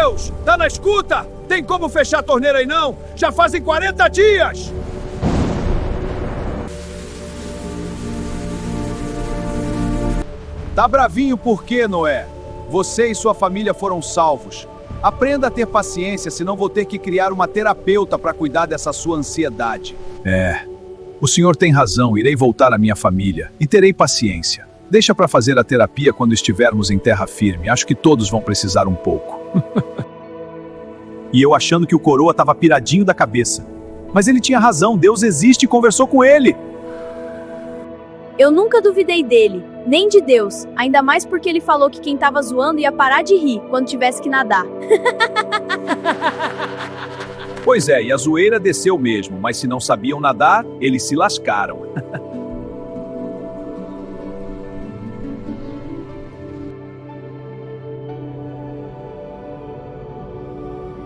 Deus! Tá na escuta? Tem como fechar a torneira aí não? Já fazem 40 dias! Tá bravinho por quê, Noé? Você e sua família foram salvos. Aprenda a ter paciência, senão vou ter que criar uma terapeuta para cuidar dessa sua ansiedade. O senhor tem razão, irei voltar à minha família e terei paciência. Deixa para fazer a terapia quando estivermos em terra firme, acho que todos vão precisar um pouco. E eu achando que o coroa estava piradinho da cabeça. Mas ele tinha razão, Deus existe e conversou com ele. Eu nunca duvidei dele, nem de Deus, ainda mais porque ele falou que quem tava zoando ia parar de rir quando tivesse que nadar. Pois é, e a zoeira desceu mesmo, mas se não sabiam nadar, eles se lascaram.